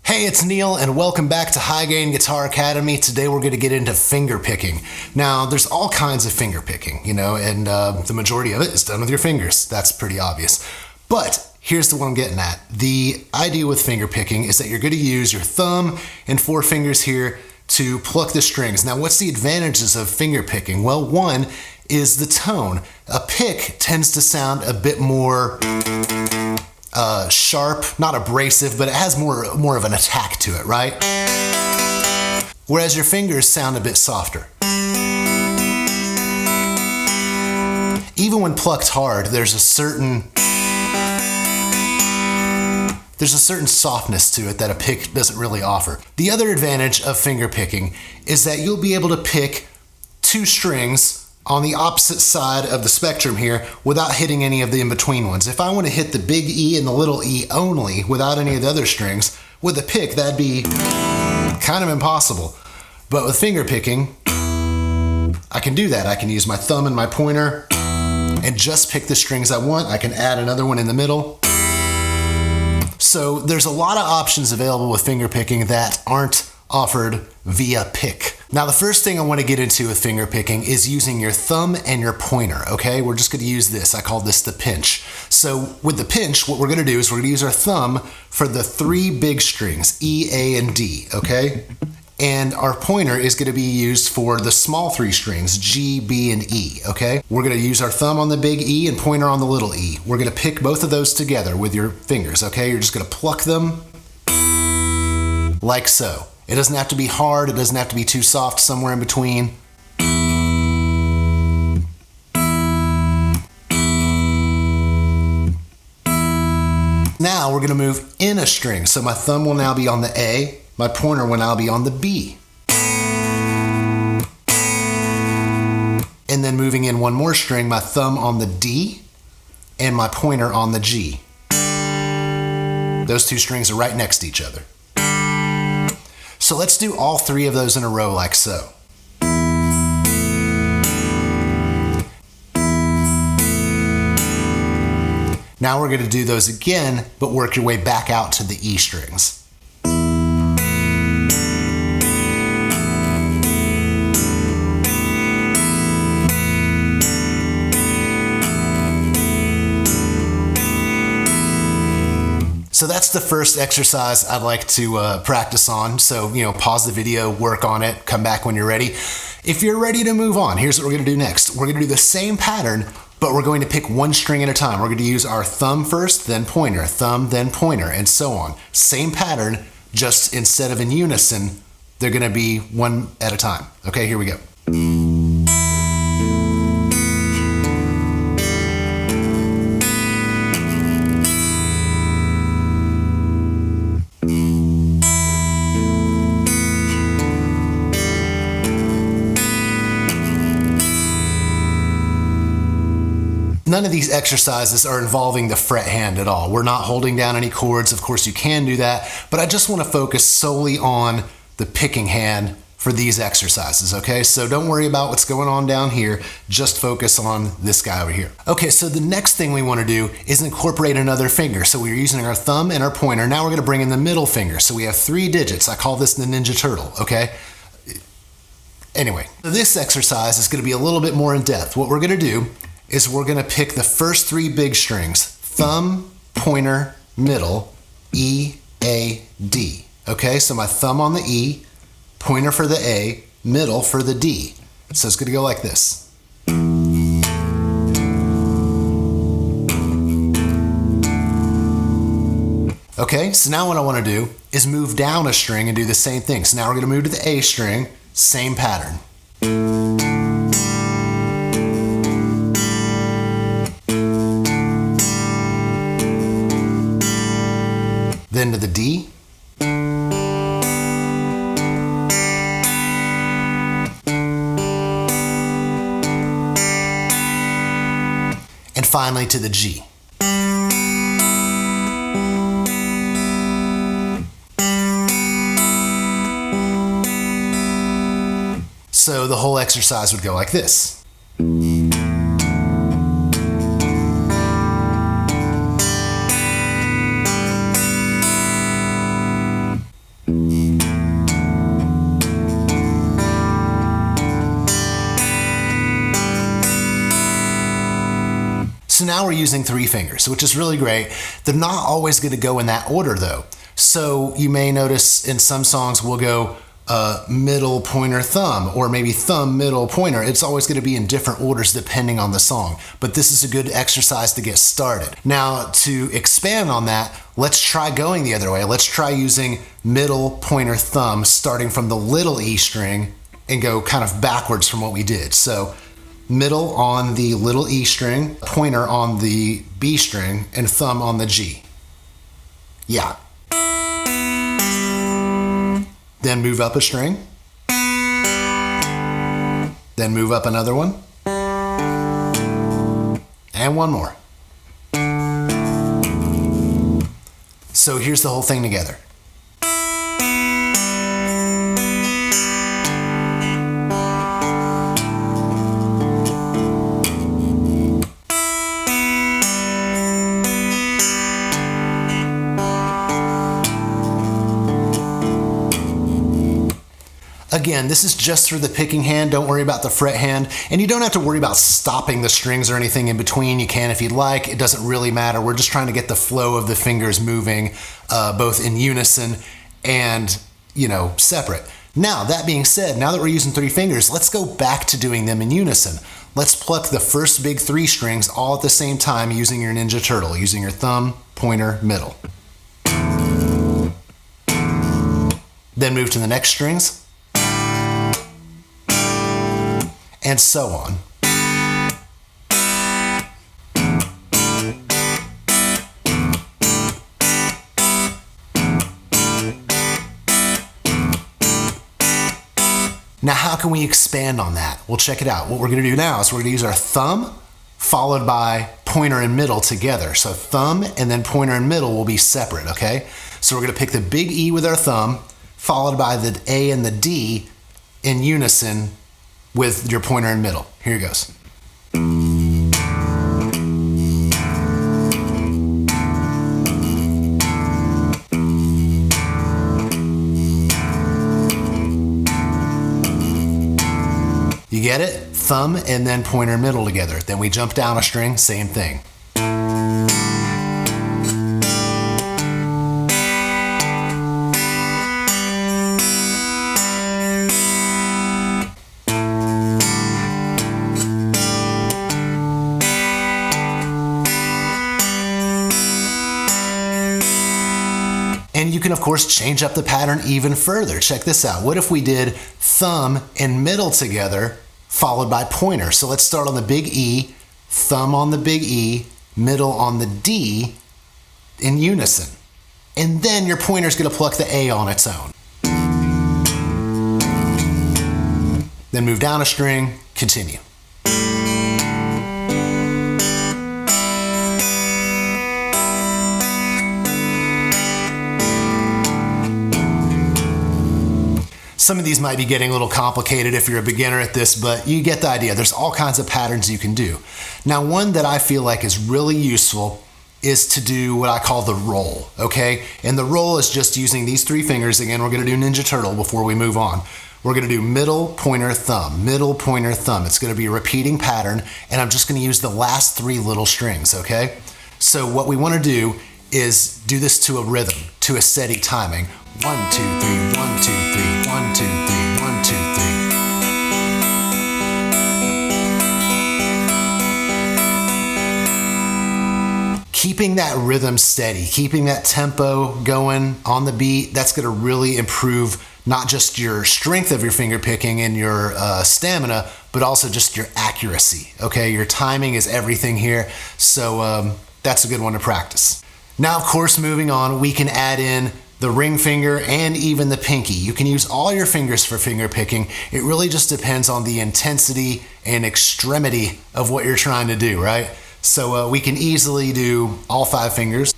Hey, it's Neil and welcome back to High Gain Guitar Academy. Today we're going to get into finger picking. Now, there's all kinds of finger picking, and the majority of it is done with your fingers. That's pretty obvious. But here's the one I'm getting at. The idea with finger picking is that you're going to use your thumb and four fingers here to pluck the strings. Now, what's the advantages of finger picking? Well, one is the tone. A pick tends to sound a bit more sharp, not abrasive, but it has more of an attack to it, right? Whereas your fingers sound a bit softer. Even when plucked hard, there's a certain softness to it that a pick doesn't really offer. The other advantage of finger picking is that you'll be able to pick two strings on the opposite side of the spectrum here without hitting any of the in-between ones. If I want to hit the big E and the little E only without any of the other strings, with a pick that'd be kind of impossible. But with finger picking, I can do that. I can use my thumb and my pointer and just pick the strings I want. I can add another one in the middle. So there's a lot of options available with finger picking that aren't offered via pick. Now, the first thing I want to get into with finger picking is using your thumb and your pointer, okay? We're just going to use this. I call this the pinch. So with the pinch, what we're going to do is we're going to use our thumb for the three big strings, E, A, and D, okay? And our pointer is going to be used for the small three strings, G, B, and E, okay? We're going to use our thumb on the big E and pointer on the little E. We're going to pick both of those together with your fingers, okay? You're just going to pluck them like so. It doesn't have to be hard, it doesn't have to be too soft, somewhere in between. Now we're going to move in a string. So my thumb will now be on the A, my pointer will now be on the B. And then moving in one more string, my thumb on the D and my pointer on the G. Those two strings are right next to each other. So let's do all three of those in a row like so. Now we're going to do those again, but work your way back out to the E strings. So that's the first exercise I'd like to practice on. So, pause the video, work on it, come back when you're ready. If you're ready to move on, here's what we're going to do next. We're going to do the same pattern, but we're going to pick one string at a time. We're going to use our thumb first, then pointer, thumb, then pointer, and so on. Same pattern, just instead of in unison, they're going to be one at a time. Okay, here we go. None of these exercises are involving the fret hand at all. We're not holding down any chords. Of course, you can do that, but I just want to focus solely on the picking hand for these exercises, okay? So don't worry about what's going on down here. Just focus on this guy over here. Okay, so the next thing we want to do is incorporate another finger. So we're using our thumb and our pointer. Now we're going to bring in the middle finger. So we have 3 digits. I call this the Ninja Turtle, okay? Anyway, this exercise is going to be a little bit more in depth. What we're going to do is we're going to pick the first 3 big strings, thumb, pointer, middle, E, A, D. Okay, so my thumb on the E, pointer for the A, middle for the D. So it's going to go like this. Okay, so now what I want to do is move down a string and do the same thing. So now we're going to move to the A string, same pattern. Then to the D. And finally to the G. So the whole exercise would go like this. now we're using 3 fingers, which is really great. They're not always going to go in that order though. So you may notice in some songs we'll go middle, pointer, thumb, or maybe thumb, middle, pointer. It's always going to be in different orders depending on the song, but this is a good exercise to get started. Now, to expand on that, let's try going the other way. Let's try using middle, pointer, thumb, starting from the little E string and go kind of backwards from what we did. So middle on the little E string, pointer on the B string, and thumb on the G. Yeah. Then move up a string. Then move up another one. And one more. So here's the whole thing together. Again, this is just for the picking hand. Don't worry about the fret hand. And you don't have to worry about stopping the strings or anything in between. You can if you'd like. It doesn't really matter. We're just trying to get the flow of the fingers moving both in unison and, separate. Now, that being said, now that we're using 3 fingers, let's go back to doing them in unison. Let's pluck the first big 3 strings all at the same time using your Ninja Turtle, using your thumb, pointer, middle. Then move to the next strings. And so on. Now, how can we expand on that? Well, check it out. What we're going to do now is we're going to use our thumb followed by pointer and middle together. So thumb and then pointer and middle will be separate, okay? So we're going to pick the big E with our thumb followed by the A and the D in unison with your pointer and middle. Here it goes. You get it? Thumb and then pointer and middle together. Then we jump down a string, same thing. And you can, of course, change up the pattern even further. Check this out. What if we did thumb and middle together, followed by pointer? So let's start on the big E, thumb on the big E, middle on the D, in unison. And then your pointer's going to pluck the A on its own. Then move down a string, continue. Some of these might be getting a little complicated if you're a beginner at this, but you get the idea. There's all kinds of patterns you can do. Now, one that I feel like is really useful is to do what I call the roll, okay? And the roll is just using these 3 fingers. Again, we're gonna do Ninja Turtle before we move on. We're gonna do middle, pointer, thumb, middle, pointer, thumb. It's gonna be a repeating pattern, and I'm just gonna use the last 3 little strings, okay? So what we wanna do is do this to a rhythm, to a steady timing. 1, 2, 3, 1, 2, 3, 1, 2, 3, 1, 2, 3. Keeping that rhythm steady, keeping that tempo going on the beat, that's gonna really improve not just your strength of your finger picking and your stamina, but also just your accuracy, okay? Your timing is everything here, so that's a good one to practice. Now, of course, moving on, we can add in the ring finger and even the pinky. You can use all your fingers for finger picking. It really just depends on the intensity and extremity of what you're trying to do, right? So we can easily do all 5 fingers.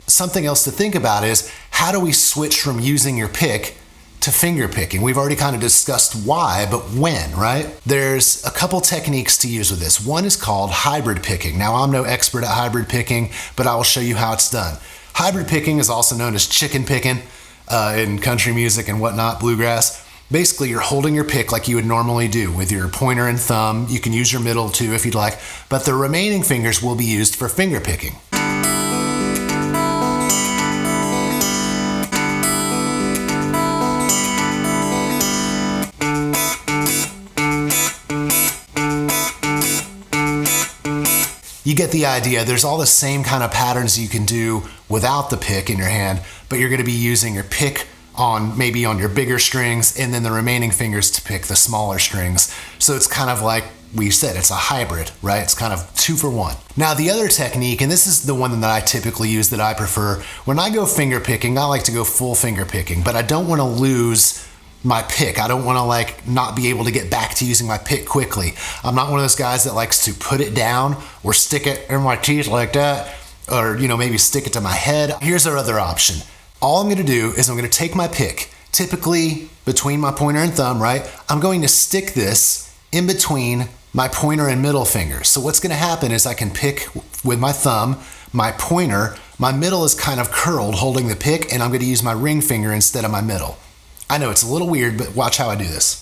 Something else to think about is, how do we switch from using your pick to finger picking? We've already kind of discussed why, but when, right? There's a couple techniques to use with this. One is called hybrid picking. Now, I'm no expert at hybrid picking, but I will show you how it's done. Hybrid picking is also known as chicken picking. in country music and whatnot, bluegrass. Basically, you're holding your pick like you would normally do with your pointer and thumb. You can use your middle too if you'd like, but the remaining fingers will be used for finger picking. You get the idea. There's all the same kind of patterns you can do without the pick in your hand, but you're going to be using your pick on maybe on your bigger strings and then the remaining fingers to pick the smaller strings. So it's kind of like we said, it's a hybrid, right? It's kind of 2 for 1. Now the other technique, and this is the one that I typically use that I prefer, when I go finger picking, I like to go full finger picking, but I don't want to lose my pick. I don't want to like not be able to get back to using my pick quickly. I'm not one of those guys that likes to put it down or stick it in my teeth like that, or maybe stick it to my head. Here's our other option. All I'm going to do is I'm going to take my pick, typically between my pointer and thumb, right? I'm going to stick this in between my pointer and middle fingers. So what's going to happen is I can pick with my thumb, my pointer, my middle is kind of curled holding the pick, and I'm going to use my ring finger instead of my middle. I know it's a little weird, but watch how I do this.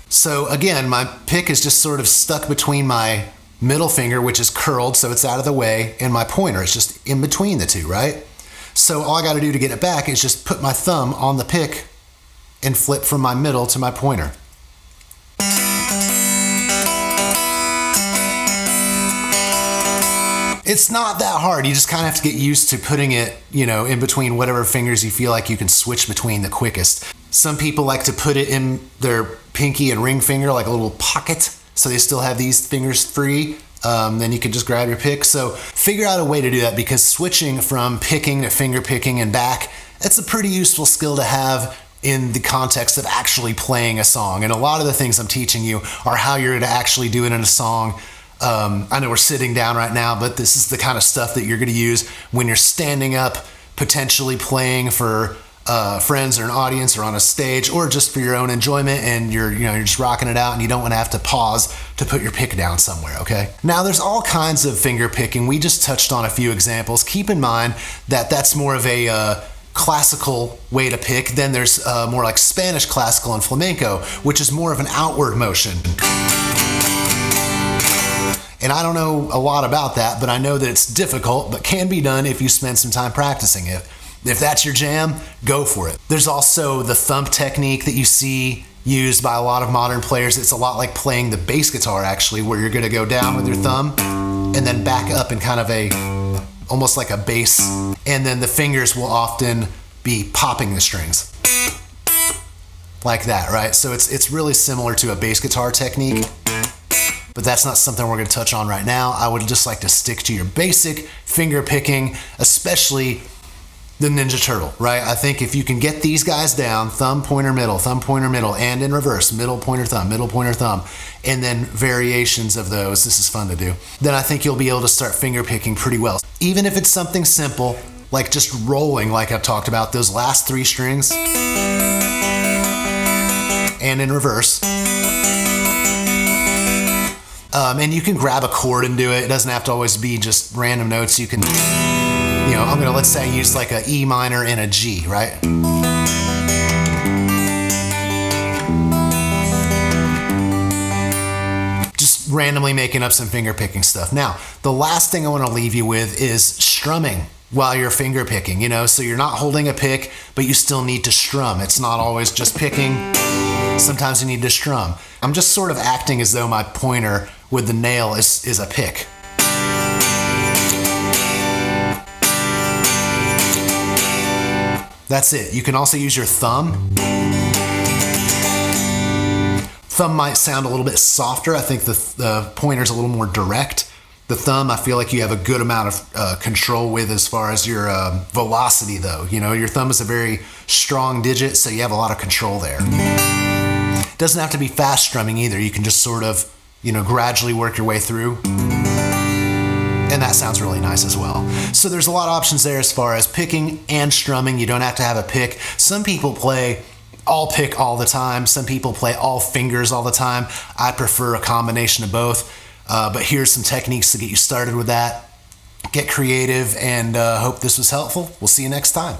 So again, my pick is just sort of stuck between my middle finger, which is curled, so it's out of the way, and my pointer. It's just in between the two, right? So all I got to do to get it back is just put my thumb on the pick and flip from my middle to my pointer. It's not that hard. You just kind of have to get used to putting it, in between whatever fingers you feel like you can switch between the quickest. Some people like to put it in their pinky and ring finger, like a little pocket, so they still have these fingers free. Then you can just grab your pick. So figure out a way to do that, because switching from picking to finger picking and back, it's a pretty useful skill to have in the context of actually playing a song. And a lot of the things I'm teaching you are how you're to actually do it in a song. I know we're sitting down right now, but this is the kind of stuff that you're going to use when you're standing up, potentially playing for friends or an audience or on a stage, or just for your own enjoyment, and you're just rocking it out and you don't want to have to pause to put your pick down somewhere, okay? Now there's all kinds of finger picking. We just touched on a few examples. Keep in mind that that's more of a classical way to pick. Then there's more like Spanish classical and flamenco, which is more of an outward motion. And I don't know a lot about that, but I know that it's difficult, but can be done if you spend some time practicing it. If that's your jam, go for it. There's also the thump technique that you see used by a lot of modern players. It's a lot like playing the bass guitar, actually, where you're going to go down with your thumb and then back up in kind of almost like a bass. And then the fingers will often be popping the strings. Like that, right? So it's really similar to a bass guitar technique. But that's not something we're going to touch on right now. I would just like to stick to your basic finger picking, especially the Ninja Turtle, right? I think if you can get these guys down, thumb, pointer, middle, and in reverse, middle, pointer, thumb, and then variations of those, this is fun to do, then I think you'll be able to start finger picking pretty well. Even if it's something simple, like just rolling, like I've talked about, those last 3 strings, and in reverse. And you can grab a chord and do it. It doesn't have to always be just random notes. You can, let's say I use like a E minor and a G, right? Just randomly making up some finger picking stuff. Now, the last thing I want to leave you with is strumming while you're finger picking, so you're not holding a pick, but you still need to strum. It's not always just picking. Sometimes you need to strum. I'm just sort of acting as though my pointer with the nail is a pick. That's it. You can also use your thumb. Thumb might sound a little bit softer. I think the pointer's a little more direct. The thumb, I feel like you have a good amount of control with as far as your velocity, though. Your thumb is a very strong digit, so you have a lot of control there. Doesn't have to be fast strumming either. You can just sort of, gradually work your way through. And that sounds really nice as well. So there's a lot of options there as far as picking and strumming. You don't have to have a pick. Some people play all pick all the time. Some people play all fingers all the time. I prefer a combination of both. But here's some techniques to get you started with that. Get creative, and hope this was helpful. We'll see you next time.